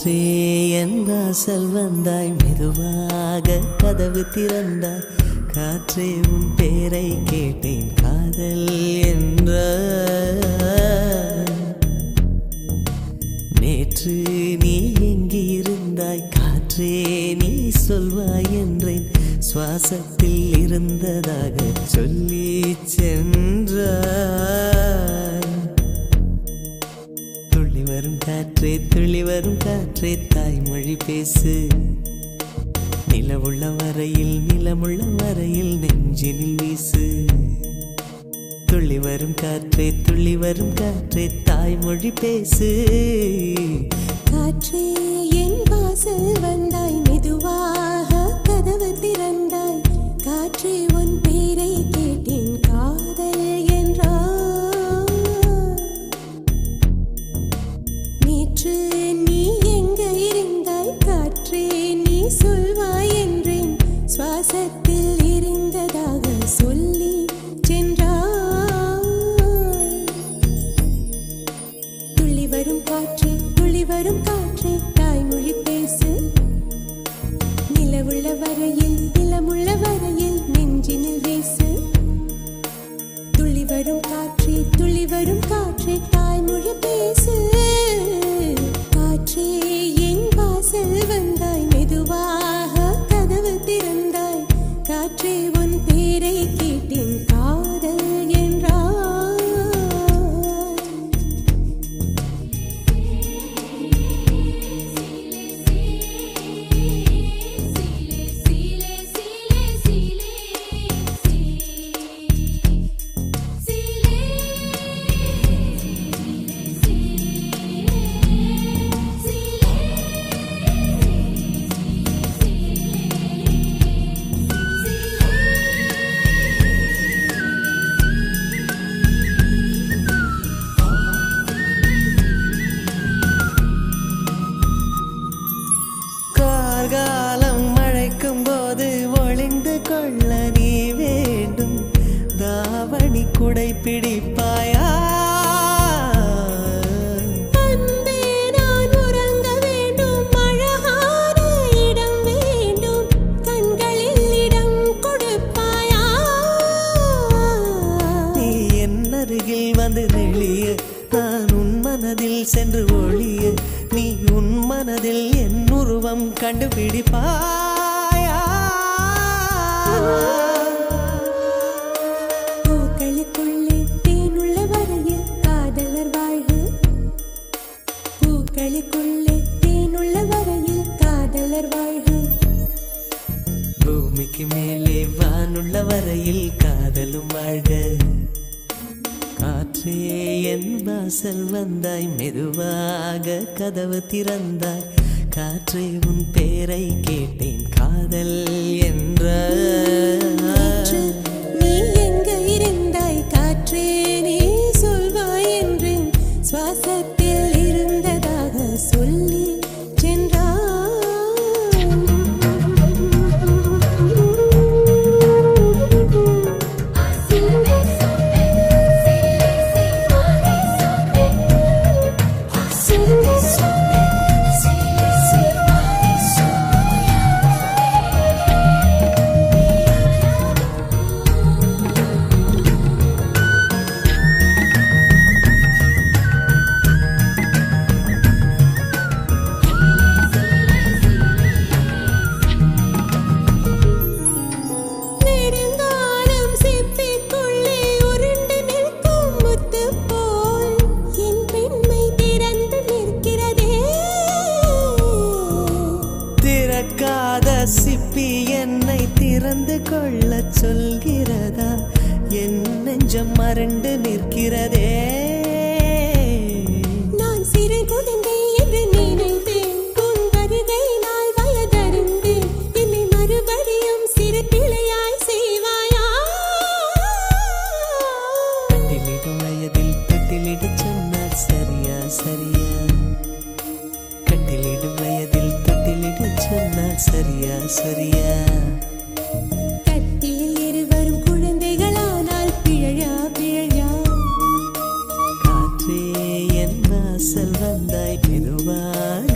காற்றே என் வாசல் வந்தாய், மெதுவாக கதவு திறந்தாய். காற்றே உன் பேரை கேட்டேன், காதல் என்ற. நேற்று நீ எங்கிருந்தாய், காற்றே நீ சொல்வாய் என்றேன். சுவாசத்தில் இருந்ததாக சொல்லி சென்றாய். துள்ளி வரும் காற்றே, துள்ளி வரும் காற்றே, தாய்மொழி பேசு. நிலவுள்ள வரையில், நிலமுள்ள வரையில் நெஞ்சினில் வீசு. துள்ளி வரும் காற்றே, துள்ளி வரும் காற்றே, தாய்மொழி பேசு. காற்றே என் வாசல் வந்தாய், மெதுவாக கதவு திறந்தாய். காற்றே உன் பேரை கேட்டேன், காதல் என்றாய். நேற்று நீ எங்க இருந்தாய், காற்றே நீ சொல்வாய் என்றேன். சுவாசத்தில் இருந்ததாக சொல்லி சென்றாய். துள்ளி வரும் காற்றே, துள்ளி வரும் காற்றே, தாய்மொழி பேசு. நிலவுள்ள வரையில், நிலமுள்ள வரையில் நெஞ்சினில் வீசு. துள்ளி வரும் காற்றே, துள்ளி வரும் காற்றே, தாய்மொழி பேசு. காற்றே என் வாசல் வந்தாய், மெதுவாக கதவு திறந்தாய். காற்றே உன் பேரை கேட்டேன், காதல் என்றாய். காலம் மழைக்கும் போது ஒளிந்து கொள்ள நீ வேண்டும். தாவணி குடை பிடிப்பாயா? அன்பே நான் உறங்க வேண்டும், அழகான இடம் வேண்டும். கண்களில் இடம் கொடுப்பாயா? நீ என் அருகில் வந்து நெளிய, நான் உன் மனதில் சென்று ஒளிய. நீ உன் மனதில் என் உருவம் கண்டுபிடிப்பாயா? பூக்களுக்குள்ளே தேனுள்ள வரையில் காதலர் வாழ்வு. பூக்களுக்குள்ளே தேனுள்ள வரையில் காதலர் வாழ்வு. பூமிக்கு மேலே வானுள்ள வரையில் காதலும் வாழ்க. காற்றே என் வாசல் வந்தாய், மெதுவாக கதவு திறந்தாய். காற்றே உன் பேரை கேட்டேன், காதல் என்ற. நேற்று நீ எங்க இருந்தாய், காற்றே நீ சொல்வாய் என்றேன். சுவாசத்தில் இருந்ததாக சொல்லி சென்றாய். நெடுங்காலம் சிப்பிக்குள்ளே உருண்டு நிற்கும் முத்து போல் என் பெண்மை திறந்து நிற்கிறதே. திறக்காத சிப்பி என்னை திறந்து கொள்ள சொல்கிறதா? என் நெஞ்சம் மறண்டு நிற்கிறதே. நான் சிறு குழந்தை என்று நினைத்தேன், உன் வருகை நாள் வயதறிந்தேன். என்னை மறுபடியும் சிறு பிள்ளையாய் செய்வாயா? கட்டிலிடும் வயதில் தொட்டிலிடச் சொன்னால் சரியா சரியா? கட்டிலிடும் வயதில் தொட்டிலிடச் சொன்னால் சரியா சரியா? கட்டிலில் இருவரும் குழந்தைகளானால் பிழையா பிழையா? காற்றே என் வாசல் வந்தாய், மெதுவாக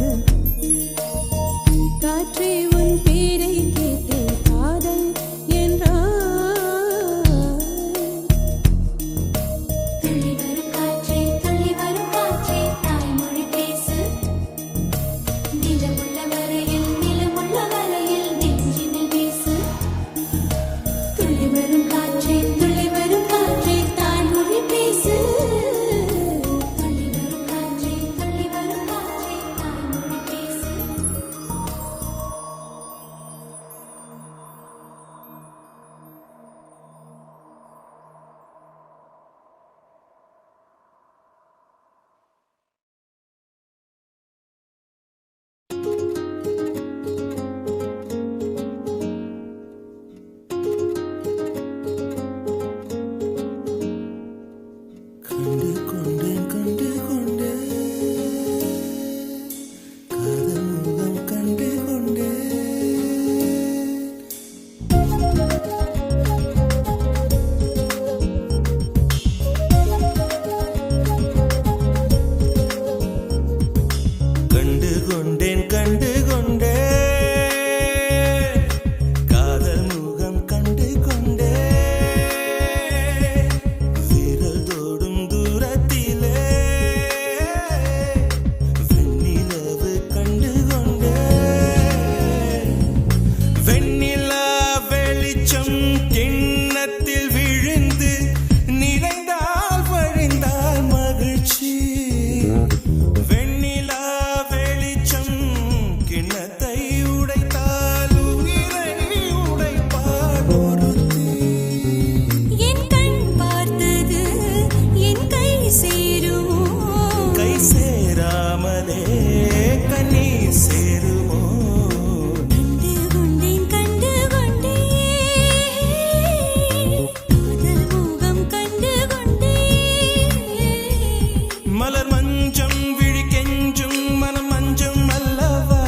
மலர் மஞ்சம் விழி கெஞ்சும் மனம் மஞ்சம் அல்லவா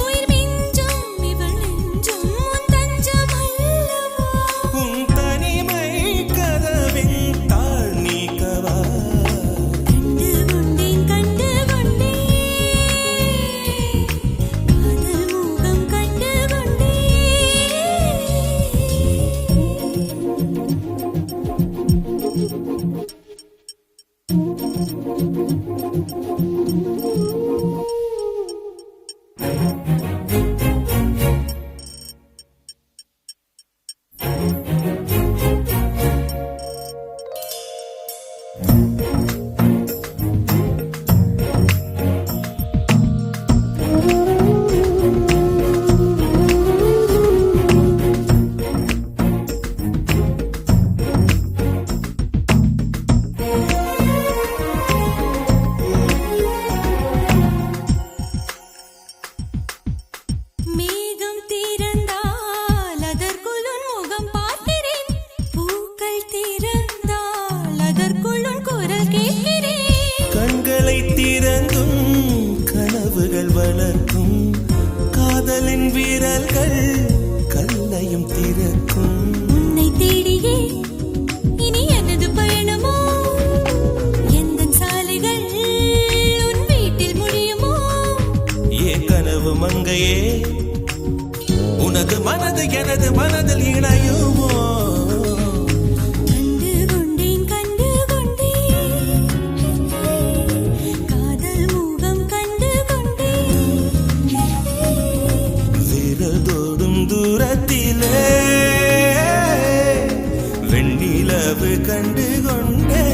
உயிர் மிஞ்சும் இவள் நெஞ்சும் உன் தஞ்சம் அல்லவா உன் தனிமை கதவின் தாழ் நீக்கவா கண்டு கொண்டேன் காதல் முகம் கண்டு கொண்டேன் மேகம் திறந்தால் அதற்குள் உன் முகம் பார்க்கிறேன் பூக்கள் திறந்தால் அதற்குள் உன் குரல் கேட்கிறேன் கண்களை திறந்தும் கனவுகள் வளர்க்கும் காதலின் வீரர்கள் கல்லையும் திறக்கும் உன்னை தேடியே இனி எனது பயணமோ எந்தன் சாலைகள் உன் வீட்டில் முடியுமோ ஏ கனவு மங்கையே உனது மனது எனது மனதில் இணையுமோ கண்டு கொண்டேன் காதல் முகம் கண்டு கொண்டேன் விரதோடும் தூரத்திலே வெண்ணிலவு கண்டு கொண்டே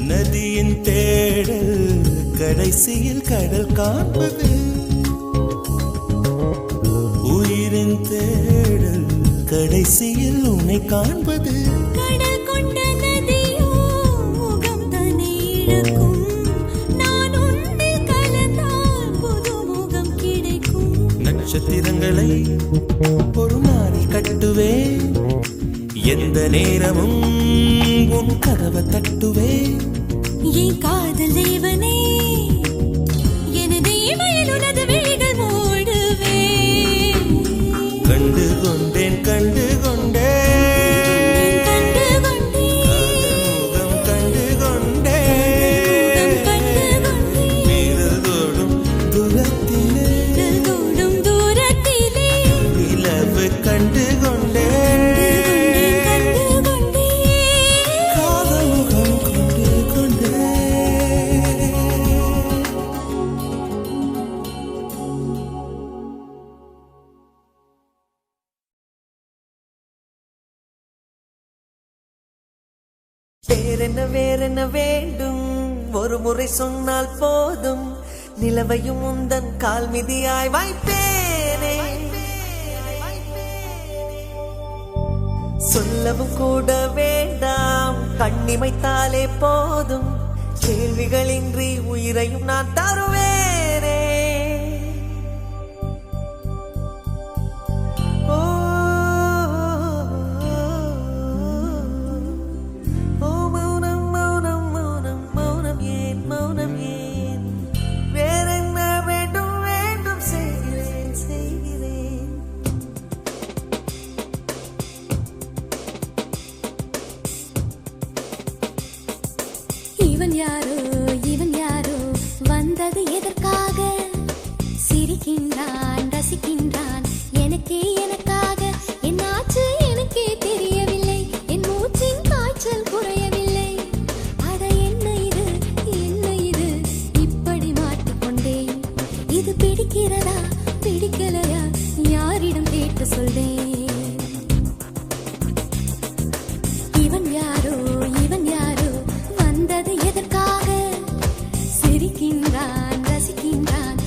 நதியின் தேடல் கடைசியில் கடல் காண்பது உயிரின் தேடல் கடைசியில் உன்னை காண்பது கடல் கொண்ட நதியோ முகம் தன்னை இழக்கும் நான் உன்னில் கலந்தால் புது முகம் கிடைக்கும் நட்சத்திரங்களை ஒரு நாளில் கட்டுவேன் எந்த நேரமும் உன் கதவை தட்டுவேன் என் காதல் தேவனே எனது இமையில் உனது விழிகள் மூடுவேன் கண்டு கொண்டேன் கண்டு கொண்டேன் கண்டு கொண்டேன் முகம் கண்டு கொண்டேன் கண்டு கொண்டேன் வீரதோடும் தூரத்திலே தோடும் தூரத்திலே நிலவு கண்டு கொண்டேன் கண்டு கொண்டேன் காதல் முகம் கொண்டு கொண்டேன் வேறென்ன வேண்டும் ஒரு முறை சொன்னால் போதும் நிலவையும் உந்தன் கால் மிதியாய் வைப்பேனே சொல்லவும் கூட வேண்டாம் கண்ணிமைத்தாலே போதும் கேள்விகளின்றி உயிரையும் நான் தருவேனே ஓ ஓ மௌனம் மௌனம் மௌனம் மௌனம் ஏன் மௌனம் ஏன் வேறென்ன வேண்டும் வேண்டும் செய்கிறேன் செய்கிறேன் இவன் யாரோ வந்தது எதற்காக சிரிக்கின்றான் ரசிக்கின்றான் எனக்காக என்னாச்சு எனக்கே தெரியவில்லை என் மூச்சின் காய்ச்சல் குறையவில்லை அட என்ன இது இப்படி மாட்டிக்கொண்டே இது பிடிக்கிறதா பிடிக்கலையா யாரிடம் கேட்டு சொல்வேன். இவன் யாரோ வந்தது எதற்காக? சிரிக்கின்றான் ரசிக்கின்றான்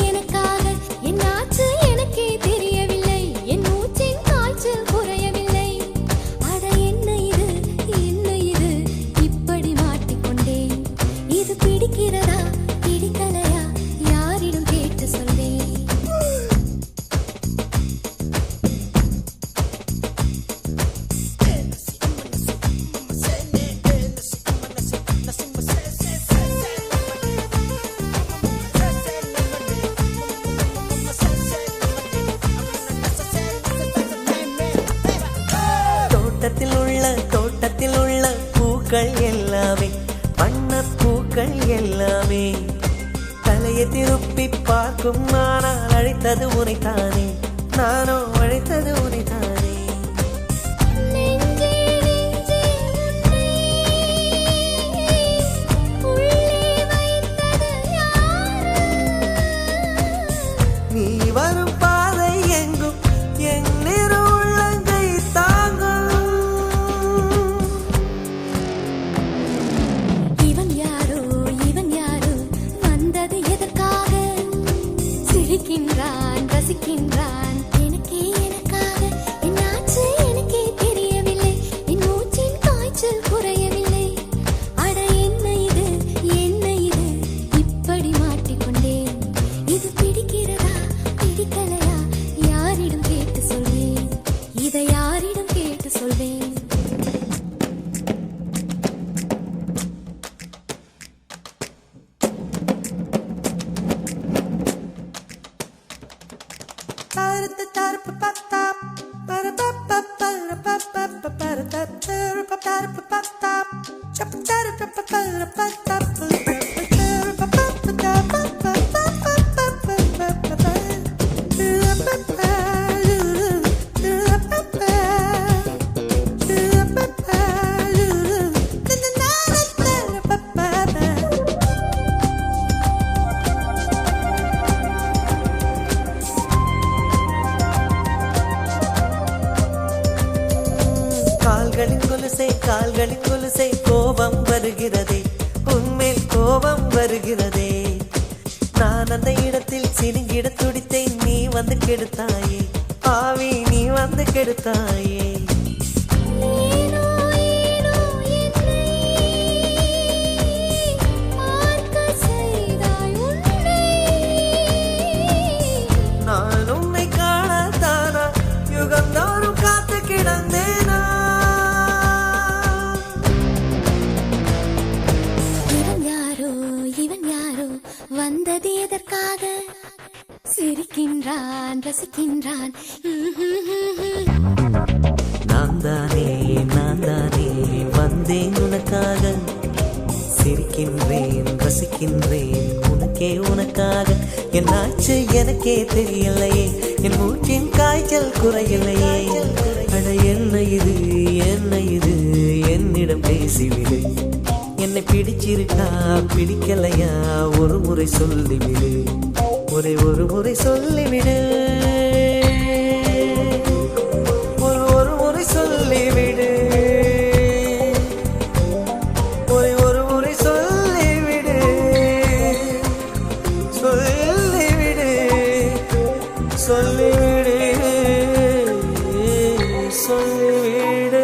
எனக்காக. என்னாச்சு எனக்கே தெரியவில்லை, என் மூச்சின் காய்ச்சல் குறையவில்லை. அட என்ன இது இப்படி மாட்டிக்கொண்டேன். இது பிடிக்கிறதா பிடிக்கலையா யாரிடம் கேட்டு சொல்வேன். தோட்டத்தில் உள்ள பூக்கள் எல்லாமே வண்ணப் பூக்கள் எல்லாமே தலையை திருப்பி பார்க்கும். ஆனால் அழைத்தது உனைத்தானே, நானோ அழைத்தது உனைத்தானே. நீ வரும் பாதை எங்கும் என் நிறு உள்ளங்கை தாங்கும். இவன் யாரோ வந்தது எதற்காக? சிரிக்கின்றான் ரசிக்கின்றான் எனக்காக. என்னாச்சு எனக்கே தெரியவில்லை, என் மூச்சின் காய்ச்சல் குறையவில்லை. அட என்ன இது இப்படி மாட்டிக்கொண்டேன். இது பிடிக்கிறதா பிடிக்கலையா யாரிடம் கேட்டு சொல்வேன். இதை யாரிடம் கேட்டு சொல்வேன். கால்களின் கொலுசை கோபம் வருகிறதே, உன்மேல் கோபம் வருகிறதே. நான் அந்த இடத்தில் சினுங்கிட துடித்தேன், நீ வந்து கெடுத்தாயே ஆவி, நீ வந்து கெடுத்தாயே. நான் உன்னை காணத்தானா யுகந்தோறும் காத்து கிடந்தேனா. இவன் யாரோ வந்தது எதற்காக? சிரிக்கின்றான் ரசிக்கின்றான். நான் தானே வந்தேன் உனக்காக. சிரிக்கின்றேன் ரசிக்கின்றேன் உனக்காக. என்னாச்சு எனக்கே தெரியலையே, என் மூச்சின் காய்ச்சல் குறையலையே. அட என்ன இது என்னிடம் பேசிவிடு. என்னை பிடிச்சிருக்கா பிடிக்கலையா ஒரு முறை சொல்லிவிடு, ஒரு முறை சொல்லிவிடு, ஒரு முறை சொல்லிவிடு, ஒரு முறை சொல்லிவிடு, சொல்லிவிடு, சொல்லிவிடு, சொல்லிவிடு.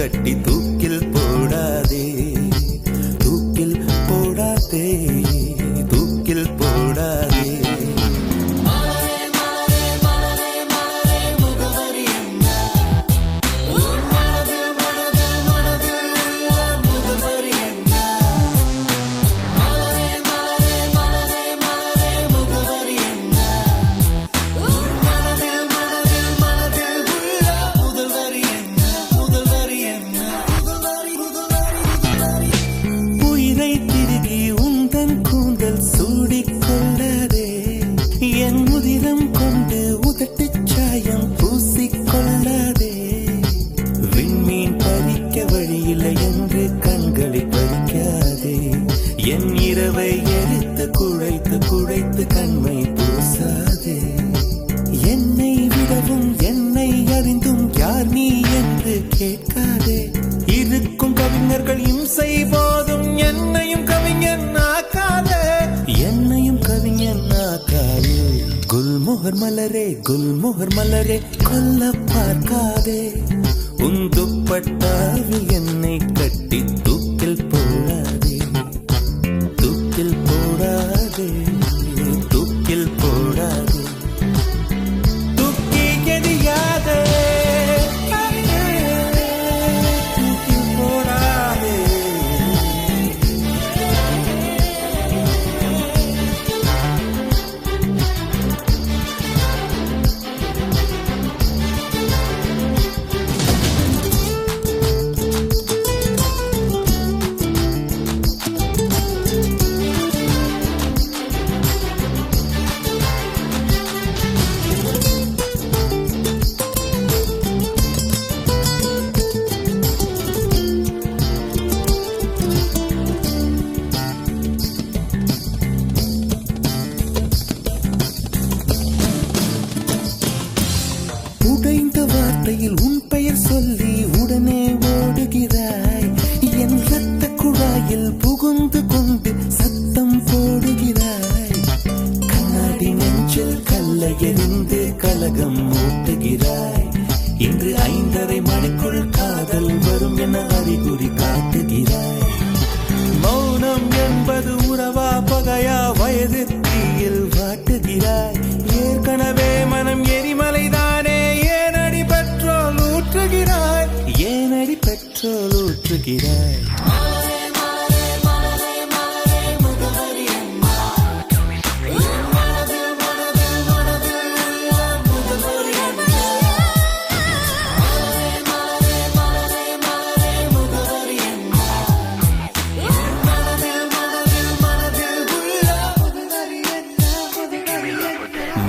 கட்டி தூக்கில் போடாதே, தூக்கில் போடாதே, தூக்கில் போடாதே. என் இரவை எரித்து குழைத்து குழைத்து கண்மை பூசாதே. என்னை விடவும் என்னை அறிந்தும் யார் நீ என்று கேட்காதே. இருக்கும் கவிஞர்கள் இம்சை போதும் என்னையும் கவிஞன் ஆக்காதே, என்னையும் கவிஞன் ஆக்காதே. குல்மோகர் மலரே குல்மோகர் மலரே கொல்ல பார்க்காதே. உன் துப்பட்டாவில் என்னை கட்டி தூக்கில் போடாதே, தூக்கில் போடாதே, தூக்கில் போடாதே, தூக்கி எறியாதே, தூக்கில் போடாதே. உடைந்த வார்த்தையில் உன் பெயர் சொல்லி உடனே ஓடுகிறாய். என் ரத்த குழாயில் புகுந்து கொண்டு சத்தம் போடுகிறாய். கண்ணாடி நெஞ்சில் கல்லை எறிந்து கலகம் மூட்டுகிறாய். இன்று 5:30 மணிக்குள் காதல் வரும் என அறிகுறி காட்டுகிறாய். மௌனம் என்பது உறவா பகையா வயது தீயில் வாட்டுகிறாய். ஏற்கனவே மனம் எரிமலைதானே, ஏனடி பெட்ரோல் ஊற்றுகிறாய், ஏனடி பெட்ரோல் ஊற்றுகிறாய்.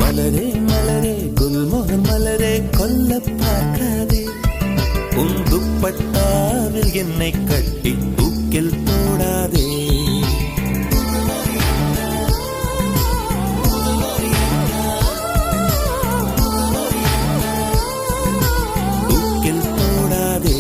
மலரே மலரே குல்மோகர் மலரே கொல்ல பார்க்காதே. உன் துப்பட்டாவில் என்னை கட்டி தூக்கில் போடாதே, தூக்கில் போடாதே.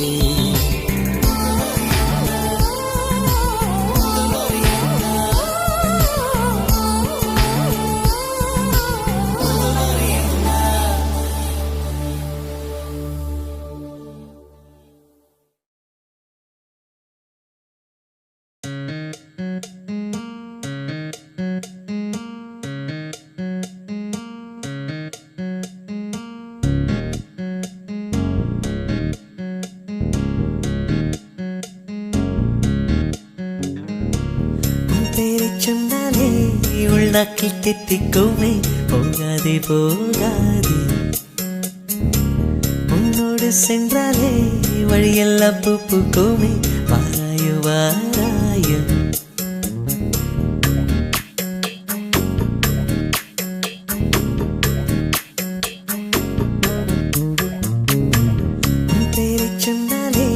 சொன்னாலே உள்நாக்கில் தித்திக்குமே, போகாதே போகாதே. உன்னோடு சென்றாலே வழியெல்லாம் பூ பூக்குமே, வாராயோ வாராயோ. பேரை சொன்னாலே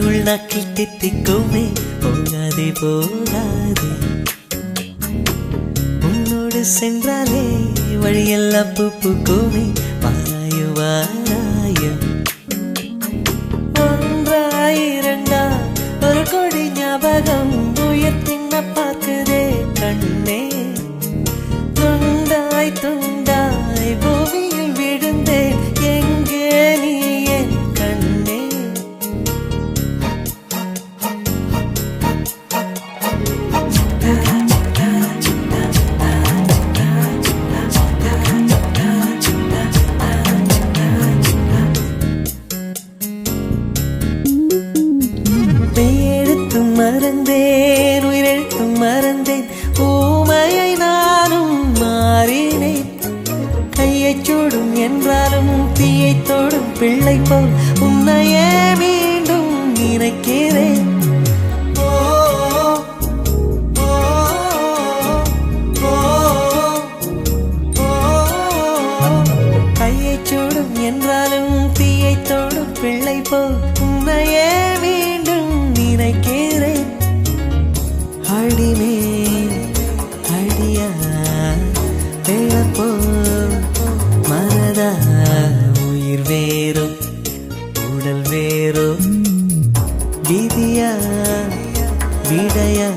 உள்நாக்கில் தித்திக்குமே, போகாதே போகாதே. உன்னோடு சென்றாலே வழியெல்லாம் பூ பூக்குமே, வாராயோ வாராயோ. ஒன்றாயிரண்டா ஒரு கொடி ஞாபகம் உயர்த்தின்ன பார்க்குதே கண்ணே. துண்டாய் துண்டாய் பூமியில் விழுந்தேன், எங்கே நீ என் கண்ணே. மறந்தேன் உயிரெழுத்தும் மறந்தேன் ஊமையை நானும் மாறினேன் கையை சூடும் என்றாலும் தீயை தோடும் பிள்ளை போல் உன்னையே மீண்டும் நினைக்கிறேன் கையை சூடும் என்றாலும் தீயை தோடும் பிள்ளை போல் உன்னையே மீண்டும் நினைக்கிறேன் அடிமே அடியா வெள்ளப்போ மனதா உயிர் வேறோ உடல் வேறோ விதியா விடையா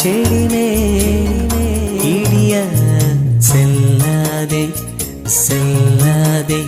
செடிமே இடியா செல்லாதே செல்லாதே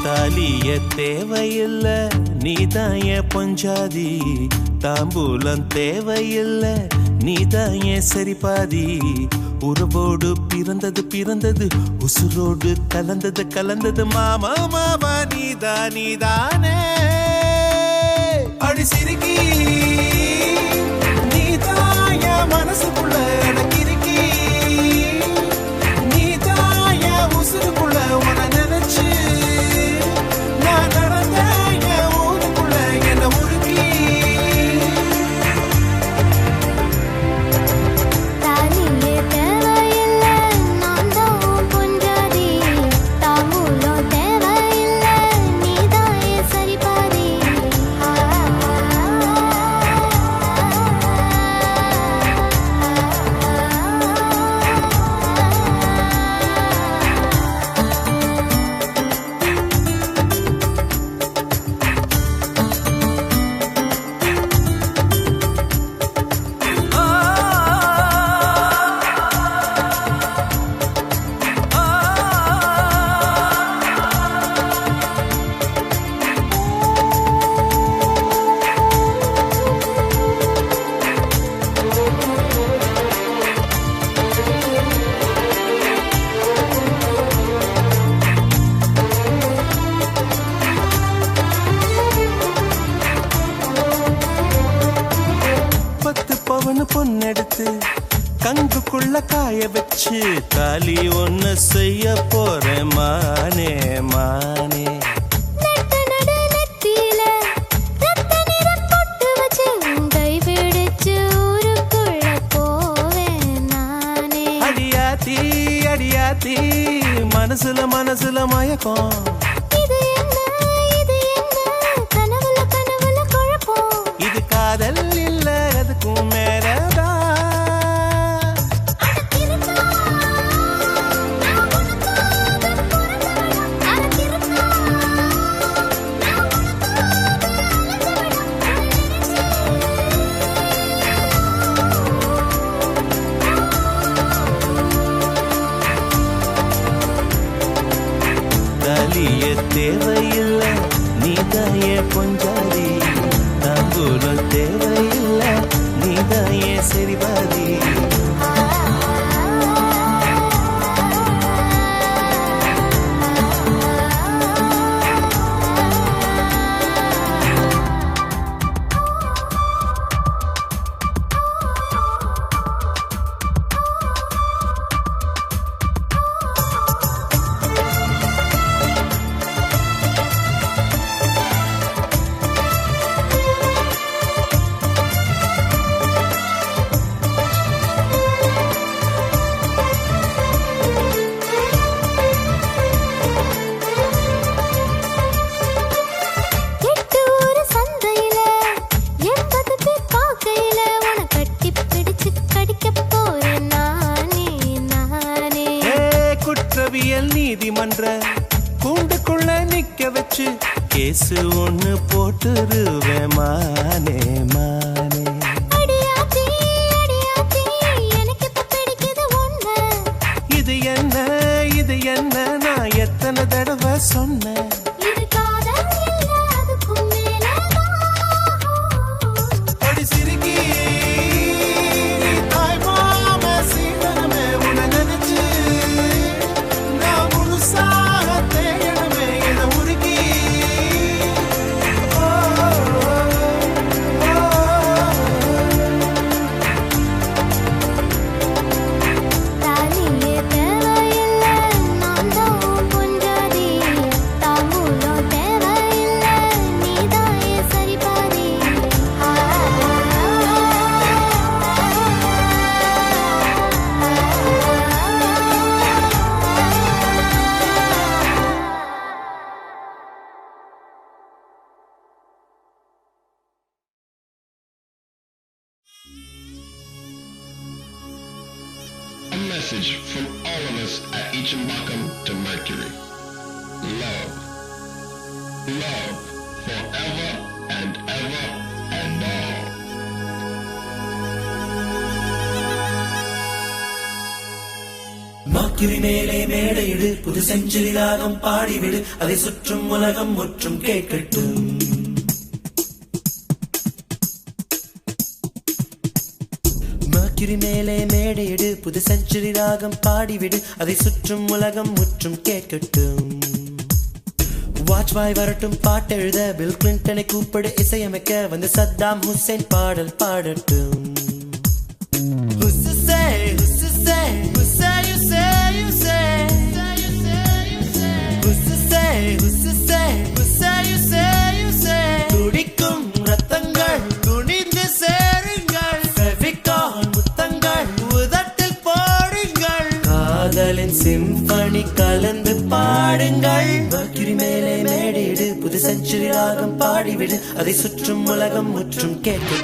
தாலிய தேவையில்ல நீதாய பொஞ்சாதி தாம்பூலம் தேவையில்ல நீதாய சரிபாதி உறவோடு பிறந்தது பிறந்தது உசுரோடு கலந்தது கலந்தது மாமா மாமா நீதானே அடி அடி சிரிக்கி நீ தாய மனசுக்குள்ள கிறுக்கி நீ தாய உசுருக்குள்ள உன நினைச்சு நான் நடந்த என் ஊருக்குள்ள என்ன உருக்கி தாலியே தேவையில்லை நான் தான் பொஞ்சாதி தாம்பூலம் தேவையில்லை நீதாயே சரிபாதி பத்து பவனு பொண்ணெடுத்து கங்குக்குள்ள காய வச்சு தாலி ஒண்ணு செய்ய போறேன் மானே மானே நட்ட நடு நெத்தியில ரத்த நிறம் பொட்டு வச்சு உன் கை பிடிச்சு ஊருக்குள்ள போவேன் நானே அடியாத்தி அடியாத்தி மனசுல மனசுல மயக்கம் இது என்ன கனவுல கனவுல குழப்பம் இது காதல் இல்ல அதுக்கும் மேலதான் தாலிய தேவையில்ல நீதாய பொஞ்சாதி தாம்பூலம் தேவையில்ல நீதாய சரிபாதி எட்டு ஊரு சந்தையில 80 பேர் பார்க்கையில உன கட்டி பிடிச்சு கடிக்க போறேன் நானே நானே ஏ குற்றவியல் நீதிமன்ற கூண்டுக்குள்ள நிக்க வச்சு கேசு ஒண்ணு போட்டுருவேன் மானே மானே அடியாத்தி எனக்கு இப்ப பிடிக்குது ஒண்ணு இது என்ன நான் எத்தனை தடவை சொன்னேன் இது காதல் இல்ல அதுக்கும் மேலதான் அடி சிரிக்கி தாய் மாம சீதனமே உன நினைச்சு நான் முழுசாக தேயணுமே என உருக்கி தாலியே தேவையில்லை நான் தான் பொஞ்சாதி தாம்பூலம் தேவையில்லை நீதாயே சரிபாதி A message from all of us at Ichimbakum to Mercury. Love. Love forever and ever and all. மாக்கிரி மேலே மேடையிடு புது செஞ்சுரி ராகம் பாடிவிடு அதை சுற்றும் உலகம் முற்றும் கேட்கட்டும் மாக்கிரி மேலே மேடையிடு புது செஞ்சுரி ராகம் பாடிவிடு அதை சுற்றும் உலகம் முற்றும் கேட்கட்டும் வாஜ்பாய் வரட்டும் பாட்டெழுத பில் கிளின்டனை கூப்பிடு இசையமைக்க வந்து சத்தாம் ஹுசேன் பாடல் பாடட்டும் துடிக்கும் ரத்தங்கள் துணிந்து சேருங்கள் ஃபெவிகால் முத்தங்கள் உதட்டில் போடுங்கள் காதலின் சிம்பனி கலந்து பாடுங்கள் மர்க்யூரி மேலே மேடிடு புது செஞ்சுரி ராகம் பாடிவிடு அதை சுற்றும் உலகம் முற்றும் கேட்டு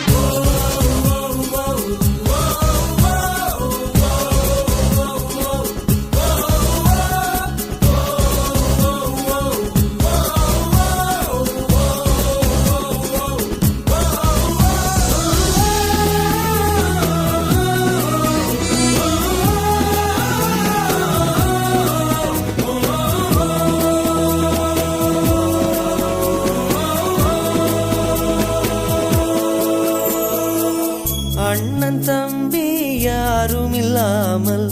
அண்ணன் தம்பி யாரும் இல்லாமல்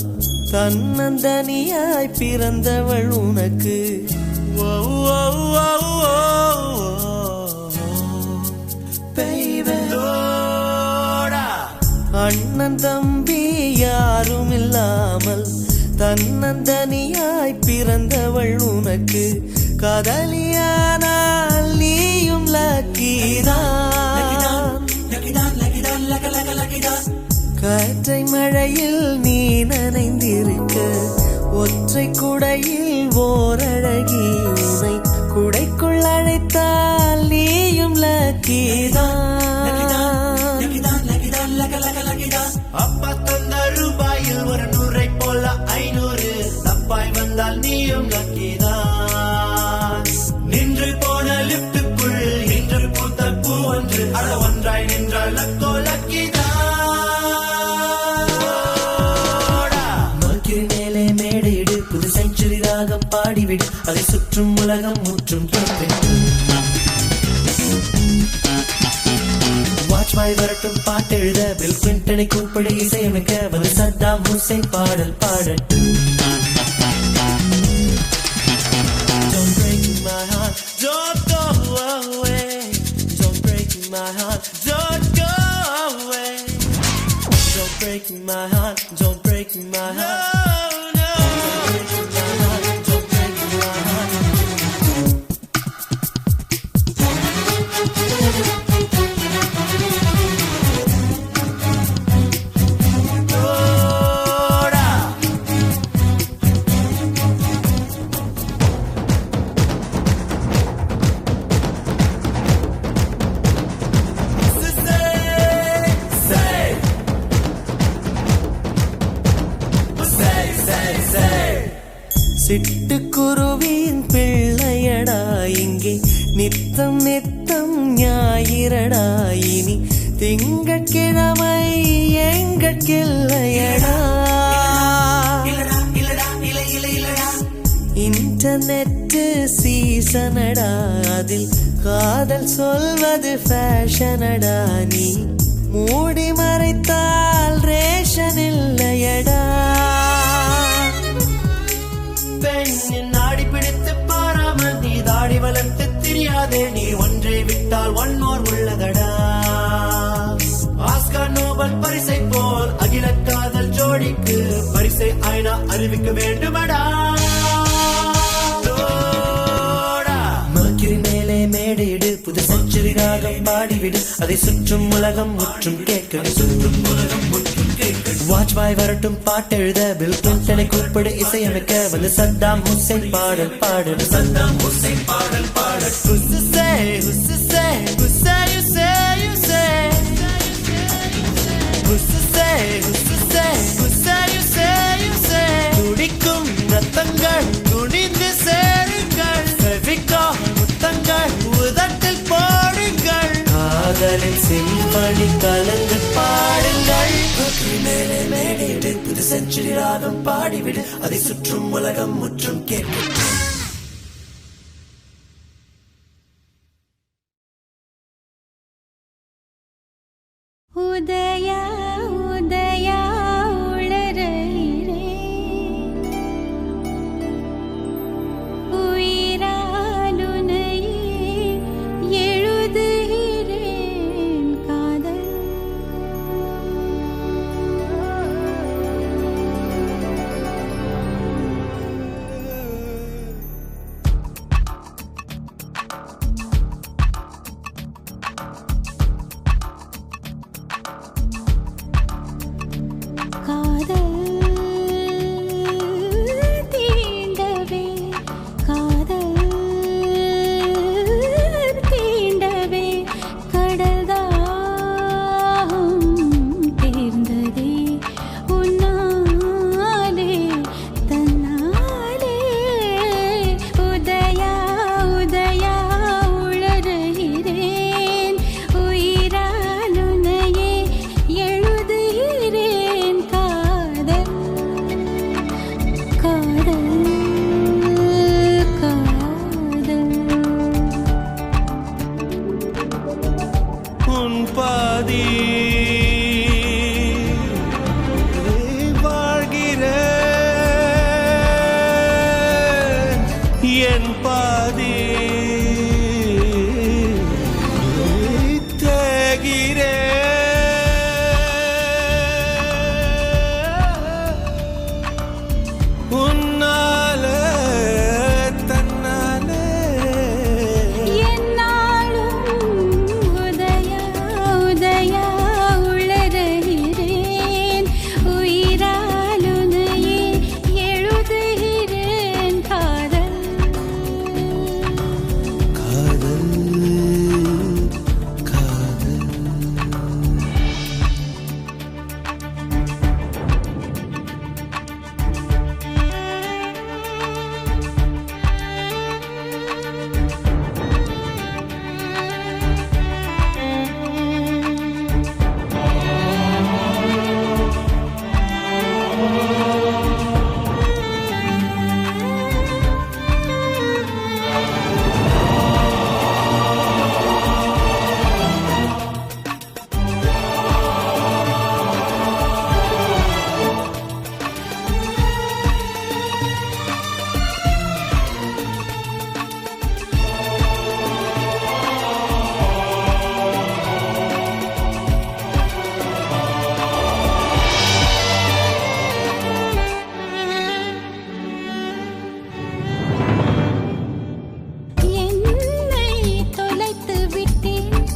தன்னந்தனியாய் பிறந்தவள் உனக்கு அண்ணன் தம்பி யாரும் இல்லாமல் தன்னந்தனியாய் பிறந்தவள் உனக்கு காதலியானால் நீயும் லக்கிதான் காற்றை மழையில் நீ நனைந்திருக்க ஒற்றை குடையில் ஓரழகி உனை குடைக்குள் அழைத்தால் நீயும் லக்கிதான் அப்பா தந்த ரூபாயில் ஒரு 100 போல 500 தப்பாய் வந்தால் நீயும் லக்கிதான் நின்று போன லிப்டுக்குள் இன்று பூத்த பூ ஒன்று அட ஒன்றாய் நின்றால் லக்கோ லக்கிதான் பாடிவிடு அதை சுற்றும் உலகம் முற்றும் வாஜ்பாய் வரட்டும் பாட்டெழுத பில் கிளின்டனை கூப்பிடு இசையமைக்க வந்து சத்தாம் ஹுசேன் பாடல் பாடட்டும் Don't break my heart, don't go away. Don't break my heart, don't go away. Don't break my heart, don't break my heart. சிட்டுக்குருவின் பிள்ளையடா இங்கே நித்தம் நித்தம் ஞாயிறடா இனி திங்கட்கிழமை எங்கட்கில்லையடா இன்டர்நெட் சீசனடா அதில் காதல் சொல்வது ஃபேஷனடா நீ மூடி மறைத்தால் ரேஷன் இல்லையடா பெண்ணின் நாடி பிடித்து பாராமல் நீ தாடி வளர்த்து தெரியாதே நீ ஒன்றை விட்டால் ஒன்னோர் உள்ளதடா ஆஸ்கார் நோபல் பரிசை போல் அகில காதல் ஜோடிக்கு பரிசை ஐநா அறிவிக்க வேண்டுமடா மர்க்யூரி மேலே மேடையிடு புது செஞ்சுரி ராகம் பாடிவிடு அதை சுற்றும் உலகம் முற்றும் கேட்க சுற்றும் உலகம் முற்றும் கேட்க வாஜ்பாய் வரட்டும் பாட்டெழுத பில் கிளின்டனை கூப்பிடு இசையமைக்க வந்து சத்தாம் ஹுசேன் பாடல் பாடல் சத்தாம் ஹுசேன் பாடல் பாடல் ஹுசே ஹுசே ஹுசே ஹுசே ஹுசே ஹுசே ஹுசே ஹுசே ஹுசே ஹுசே துடிக்கும் ரத்தங்கள் துணிந்து சேருங்கள் ஃபெவிகால் முத்தங்கள் உதட்டில் போடுங்கள் காதலின் சிம்பனி கலந்து பாடுங்கள் மேலே மேடிட்டு புது செஞ்சுரி ராகம் பாடிவிடு அதை சுற்றும் உலகம் முற்றும் கேட்க உதயா உதயா உளரீரே உயிராலுன உயிரே உன்னாலே தன்னாலே என்னாலும் உதயா உதயா உளறுகிறேன் உயிரால் உன்னையே எழுதுகிறேன் காதல் காதல் காதல் என்னை தொலைத்து விட்டேன்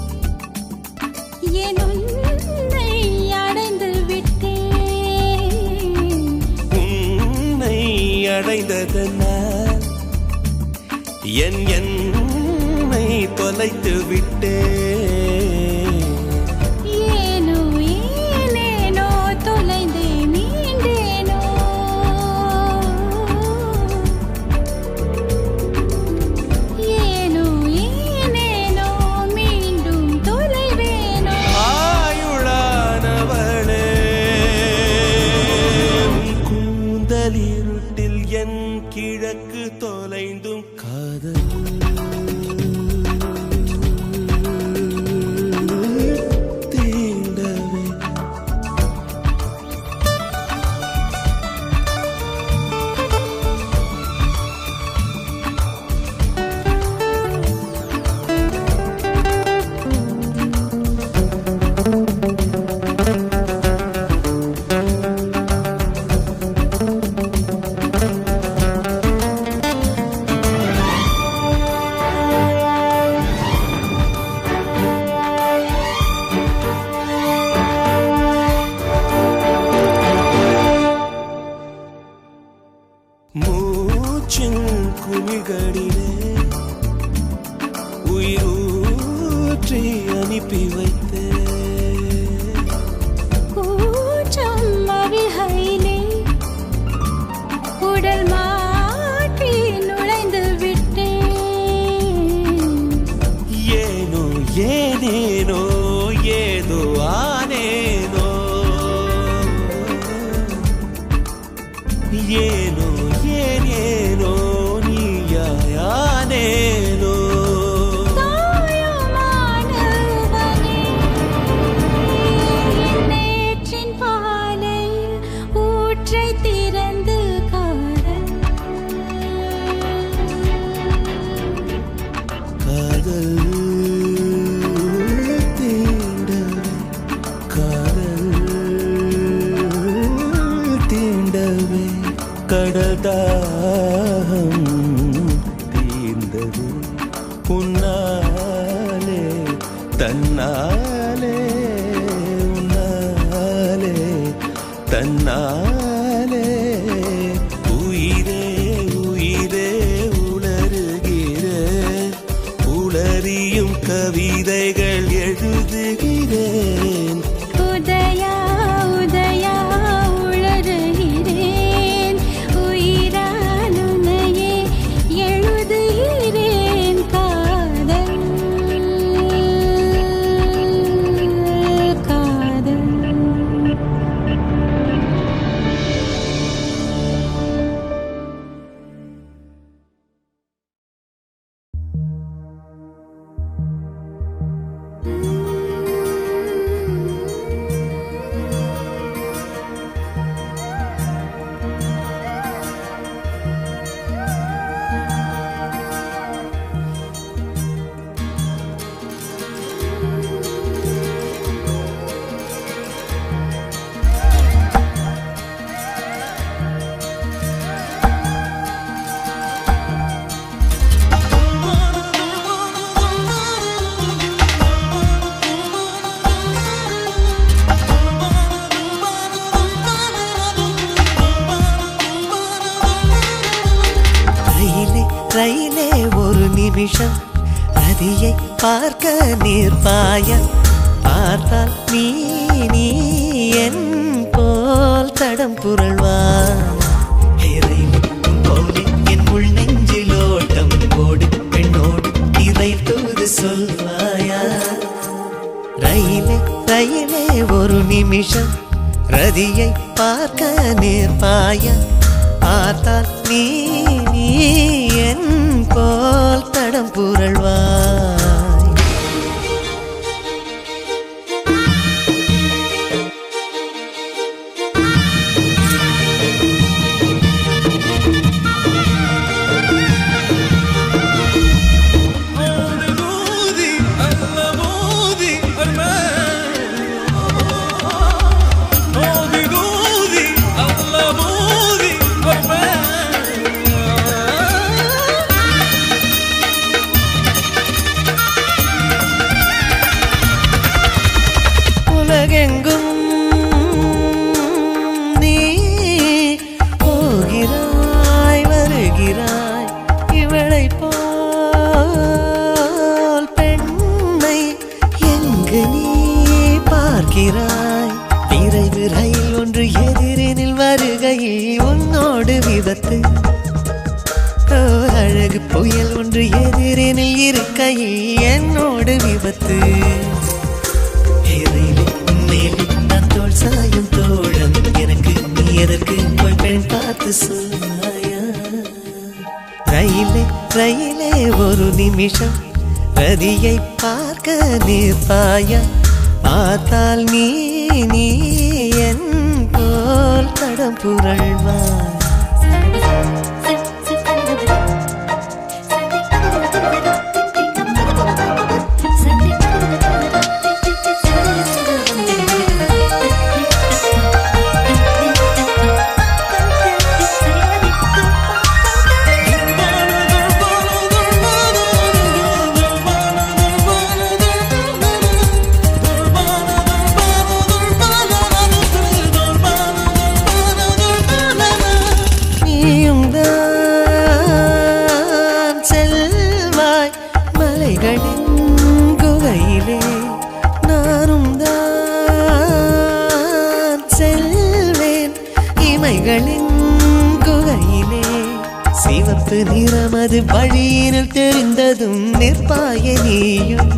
என் உன்னை அடைந்து விட்டேன் உன்னை அடைந்ததனால் என்னை தொலைத்து விட்டேன் ஏனோ ஏனேனோ தொலைந்தே மீண்டேனோ ஏனோ ஏனேனோ மீண்டும் தொலைவேனோ ஆயுளானவளே உன் கூந்தலிருட்டில் என் கிழக்கு தொலைந்தும் காதல் தீண்டவே மூச்சின் குமிழ்களிலே உயிரூற்றி அனுப்பி வைத்தேன் கூச்சம் அவிழ்கையிலே உடல் மாற்றி நுழைந்து விட்டேன் ஏனோ ஏனேனோ ஏதோ ஆனேனோ ஏனோ ஏனேனோ நீயாயானேனோ தாயுமானவனே நேற்றின் பாலையில் ஊற்றை திறந்து காதல் காதல் தீண்டவே காதல் தீண்டவே கடல் தாகம் தீர்ந்தது உன்னாலே தன்னாலே உன்னாலே தன்னாலே உயிரே உயிரே உளறுகிறேன் உளறியும் கவிதைகள் எழுதுகிறேன் உதயா உதயா உளறுகிறேன் உயிரால் உன்னையே எழுதுகிறேன் காதல் காதல் நிமிஷம் ரதியை பார்க்க நிற்பாய பார்த்தால் நீ என் போல் தடம் புரள்வாய் என் உள் நெஞ்சிலோட்டம் ஓடு பெண்ணோடு இதை தூது சொல்வாயா ரயிலே ரயிலே ஒரு நிமிஷம் ரதியை பார்க்க நிற்பாய பார்த்தால் நீ என் போல் தடம் புரள்வாய் உலகெங்கும் நீ போகிறாய் வருகிறாய் இவளை போல் பெண்ணை எங்கு நீ பார்க்கிறாய் விரைவு ரயில் ஒன்று எதிரினில் வருகையில் உன்னோடு விபத்து அழகு புயல் ஒன்று எதிரினில் இருக்கையில் என்னோடு விபத்து சாயும் தோழம் எனக்கு நீ எதற்கு போய் பெண் பார்த்து சொன்னாயா ரயிலே ரயிலே ஒரு நிமிஷம் ரதியை பார்க்க நிற்பாயா பார்த்தால் நீ என் போல் தடம் புரள்வாய் குகையிலே நானும் தான் செல்வேன் இமைகளின் குகையிலே சிவப்பு நிறமது வழியினில் தெரிந்ததும் நிற்பாய நீயும்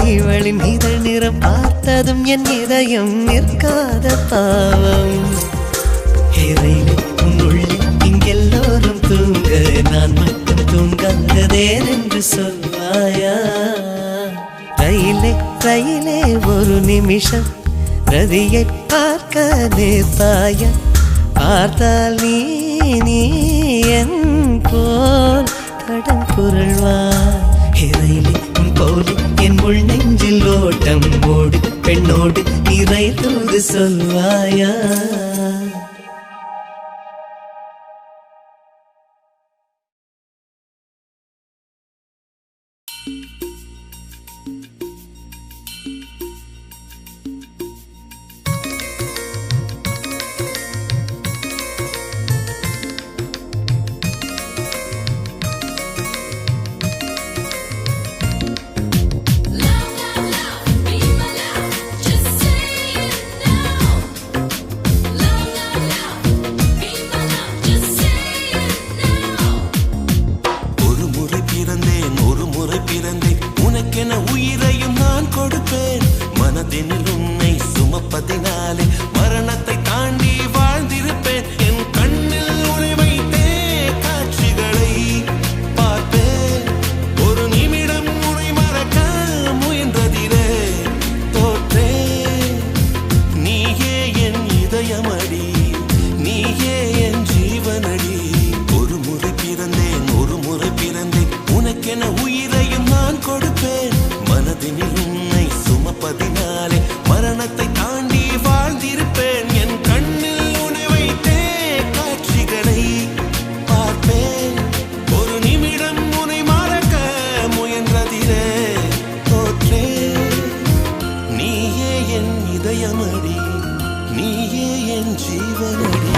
இவளின் இதழ் நிறம் பார்த்ததும் என் இதயம் நிற்காத பாவம் உன்னுள்ளே இங்கெல்லோரும் தூங்க நான் மட்டும் தூங்காததேன் என்று சொல்வாயா ரயிலே ரயிலே ஒரு நிமிஷம் ரதியை பார்க்க நிற்பாய பார்த்தால் நீ என் போல் தடம் புரள்வாய் ரயிலே போலி என் உள் நெஞ்சில் ஓட்டம் ஓடு பெண்ணோடு இறை தூது சொல்வாயா இதயமடி நீயே என் ஜீவனடி